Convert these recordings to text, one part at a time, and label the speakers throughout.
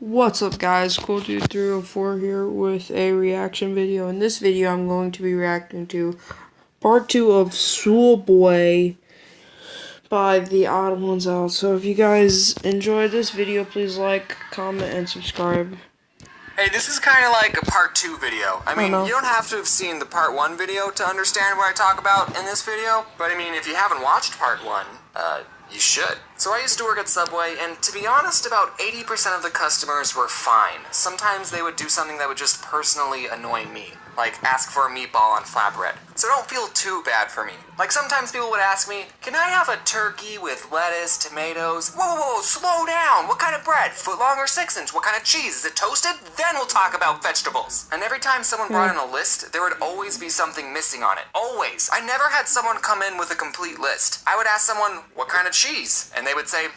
Speaker 1: What's up guys, CoolDude304 here with a reaction video. In this video I'm going to be reacting to part 2 of Subway by the odd1sout. So if you guys enjoyed this video, please like, comment, and subscribe.
Speaker 2: Hey, this is kind of like a part 2 video. I mean, you don't have to have seen the part 1 video to understand what I talk about in this video, but I mean, if you haven't watched part 1, you should. So I used to work at Subway, and to be honest, about 80% of the customers were fine. Sometimes they would do something that would just personally annoy me, like ask for a meatball on flatbread. So don't feel too bad for me. Like sometimes people would ask me, can I have a turkey with lettuce, tomatoes? Whoa, slow down. What kind of bread? Footlong or 6-inch? What kind of cheese? Is it toasted? Then we'll talk about vegetables. And every time someone brought in a list, there would always be something missing on it. Always. I never had someone come in with a complete list. I would ask someone, what kind of cheese? And they would say,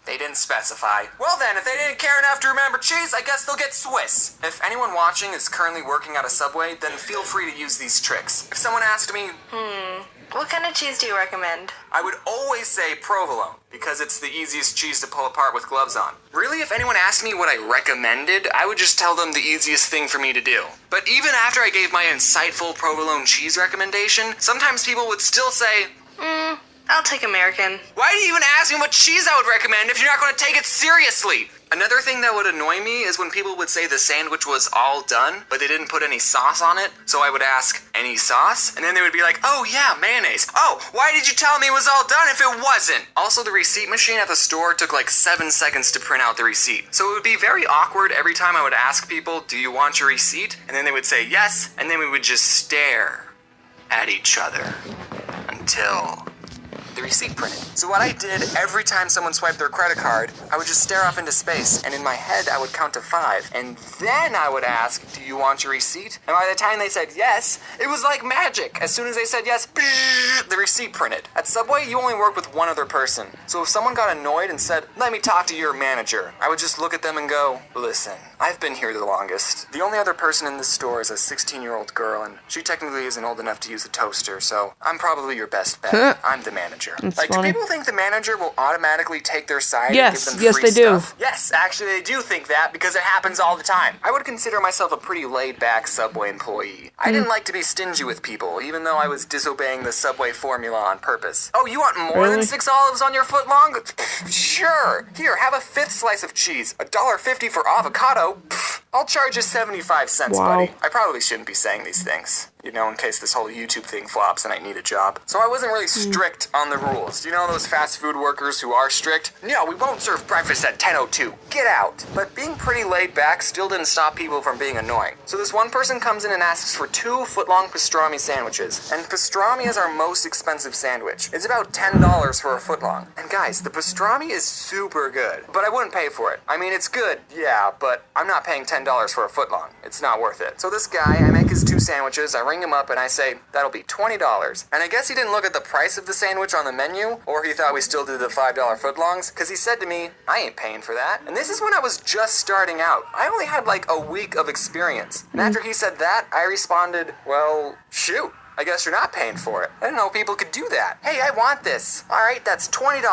Speaker 2: they didn't specify. Well then, if they didn't care enough to remember cheese, I guess they'll get Swiss. If anyone watching is currently working at a Subway, then feel free to use these tricks. If someone asked me,
Speaker 3: what kind of cheese do you recommend?
Speaker 2: I would always say provolone, because it's the easiest cheese to pull apart with gloves on. Really, if anyone asked me what I recommended, I would just tell them the easiest thing for me to do. But even after I gave my insightful provolone cheese recommendation, sometimes people would still say,
Speaker 3: I'll take American.
Speaker 2: why do you even ask me what cheese I would recommend if you're not going to take it seriously? Another thing that would annoy me is when people would say the sandwich was all done, but they didn't put any sauce on it. So I would ask, any sauce? And then they would be like, oh yeah, mayonnaise. Oh, why did you tell me it was all done if it wasn't? Also, the receipt machine at the store took like 7 seconds to print out the receipt. So it would be very awkward every time I would ask people, do you want your receipt? And then they would say yes, and then we would just stare at each other until the receipt printed. So what I did every time someone swiped their credit card, I would just stare off into space, and in my head I would count to 5, and then I would ask, do you want your receipt? And by the time they said yes, it was like magic. As soon as they said yes, the receipt printed. At Subway, you only work with one other person. So if someone got annoyed and said, let me talk to your manager, I would just look at them and go, listen, I've been here the longest. The only other person in this store is a 16-year-old girl, and she technically isn't old enough to use a toaster, so I'm probably your best bet. I'm the manager.
Speaker 1: That's
Speaker 2: like,
Speaker 1: funny.
Speaker 2: do people think the manager will automatically take their side
Speaker 1: Yes,
Speaker 2: and give them free
Speaker 1: yes, they do.
Speaker 2: stuff? Yes, actually they do think that because it happens all the time. I would consider myself a pretty laid-back Subway employee. I didn't like to be stingy with people, even though I was disobeying the Subway formula on purpose. Oh, you want more than 6 olives on your footlong? Sure. Here, have a 5th slice of cheese. $1.50 for avocado? I'll charge you 75 cents, buddy. I probably shouldn't be saying these things, you know, in case this whole YouTube thing flops and I need a job. So I wasn't really strict on the rules. You know those fast food workers who are strict? No, we won't serve breakfast at 10:02. Get out. But being pretty laid back still didn't stop people from being annoying. So this one person comes in and asks for 2 footlong pastrami sandwiches. And pastrami is our most expensive sandwich. It's about $10 for a footlong. And guys, the pastrami is super good, but I wouldn't pay for it. I mean, it's good, yeah, but I'm not paying $10 for a footlong. It's not worth it. So this guy, I make his 2 sandwiches, I ring him up and I say, that'll be $20. And I guess he didn't look at the price of the sandwich on the menu, or he thought we still did the $5 footlongs, because he said to me, I ain't paying for that. And this is when I was just starting out. I only had like a week of experience. And after he said that, I responded, well, shoot. I guess you're not paying for it. I didn't know people could do that. Hey, I want this. All right, that's $20.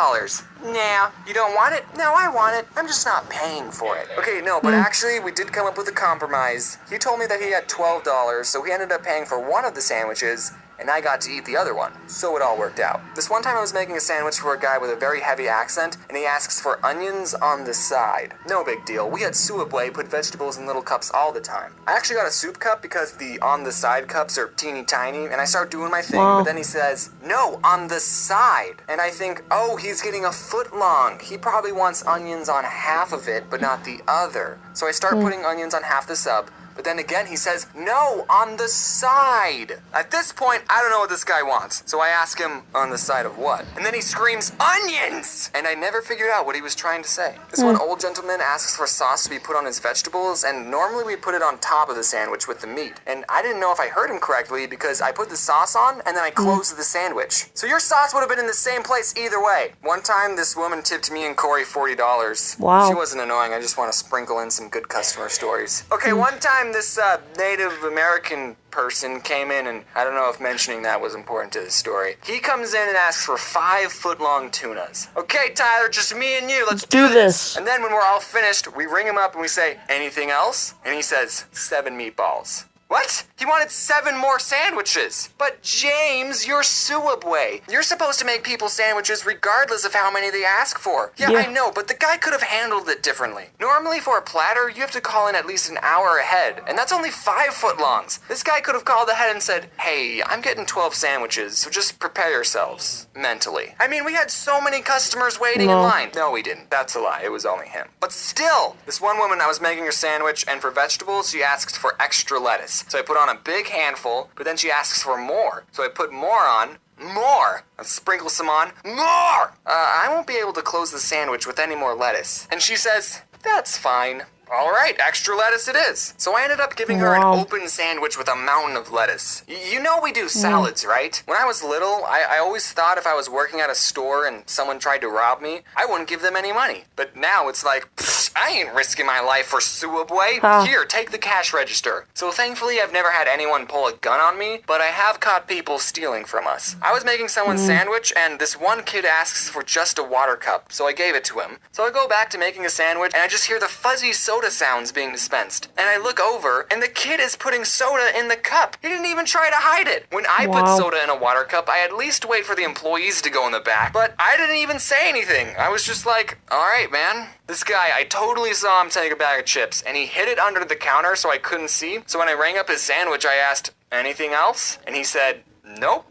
Speaker 2: Nah, you don't want it? No, I want it. I'm just not paying for it. Okay, no, but actually, we did come up with a compromise. He told me that he had $12, so he ended up paying for one of the sandwiches, and I got to eat the other one. So it all worked out. This one time I was making a sandwich for a guy with a very heavy accent, and he asks for onions on the side. No big deal. We at Subway put vegetables in little cups all the time. I actually got a soup cup because the on the side cups are teeny tiny, and I start doing my thing, but then he says, no, on the side. And I think, oh, he's getting a foot long. He probably wants onions on half of it, but not the other. So I start putting onions on half the sub. But then again, he says, no, on the side. At this point, I don't know what this guy wants. So I ask him, on the side of what? And then he screams, onions! And I never figured out what he was trying to say. This one old gentleman asks for sauce to be put on his vegetables, and normally we put it on top of the sandwich with the meat. And I didn't know if I heard him correctly because I put the sauce on, and then I closed the sandwich. So your sauce would have been in the same place either way. One time, this woman tipped me and Corey $40.
Speaker 1: Wow.
Speaker 2: She wasn't annoying, I just want to sprinkle in some good customer stories. Okay, one time, time this Native American person came in, and I don't know if mentioning that was important to the story. He comes in and asks for 5-foot-long tunas. Okay, Tyler, just me and you. Let's
Speaker 1: do this.
Speaker 2: And then when we're all finished, we ring him up and we say, anything else? And he says, 7 meatballs. What? He wanted 7 more sandwiches. But James, you're Suabway. You're supposed to make people sandwiches regardless of how many they ask for. Yeah, I know, but the guy could have handled it differently. Normally for a platter, you have to call in at least an hour ahead, and that's only 5-foot-longs. This guy could have called ahead and said, hey, I'm getting 12 sandwiches, so just prepare yourselves mentally. I mean, we had so many customers waiting in line. No, we didn't. That's a lie. It was only him. But still, this one woman, I was making her sandwich, and for vegetables, she asked for extra lettuce. So I put on a big handful, but then she asks for more. So I put more on. More! I sprinkle some on. More! I won't be able to close the sandwich with any more lettuce. And she says, that's fine. All right, extra lettuce it is. So I ended up giving her an open sandwich with a mountain of lettuce. You know we do salads, right? When I was little, I always thought if I was working at a store and someone tried to rob me, I wouldn't give them any money. But now it's like, I ain't risking my life for Suabway. Here, take the cash register. So thankfully, I've never had anyone pull a gun on me, but I have caught people stealing from us. I was making someone's sandwich, and this one kid asks for just a water cup, so I gave it to him. So I go back to making a sandwich, and I just hear the fuzzy soda sounds being dispensed. And I look over, and the kid is putting soda in the cup. He didn't even try to hide it. When I put soda in a water cup, I at least wait for the employees to go in the back. But I didn't even say anything. I was just like, all right, man. This guy, I totally saw him take a bag of chips, and he hid it under the counter so I couldn't see. So when I rang up his sandwich, I asked, anything else? And he said, nope.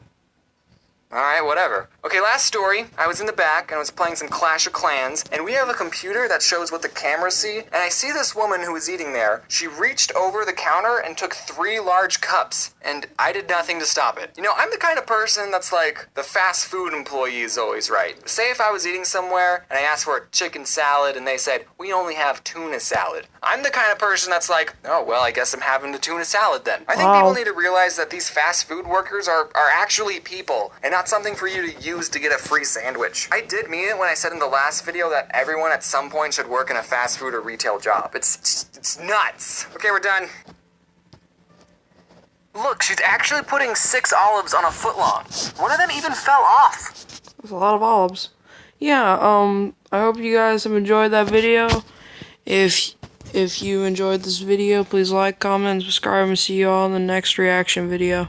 Speaker 2: Alright, whatever. Okay, last story. I was in the back and I was playing some Clash of Clans, and we have a computer that shows what the cameras see, and I see this woman who was eating there. She reached over the counter and took 3 large cups, and I did nothing to stop it. You know, I'm the kind of person that's like, the fast food employee is always right. Say if I was eating somewhere and I asked for a chicken salad and they said, we only have tuna salad. I'm the kind of person that's like, oh, well, I guess I'm having the tuna salad then. I think people need to realize that these fast food workers are actually people, and not something for you to use to get a free sandwich. I did mean it when I said in the last video that everyone at some point should work in a fast food or retail job. It's nuts. Okay, we're done. Look, she's actually putting 6 olives on a foot-long. One of them even fell off.
Speaker 1: That's a lot of olives. Yeah, I hope you guys have enjoyed that video. If you enjoyed this video, please like, comment, and subscribe, and see you all in the next reaction video.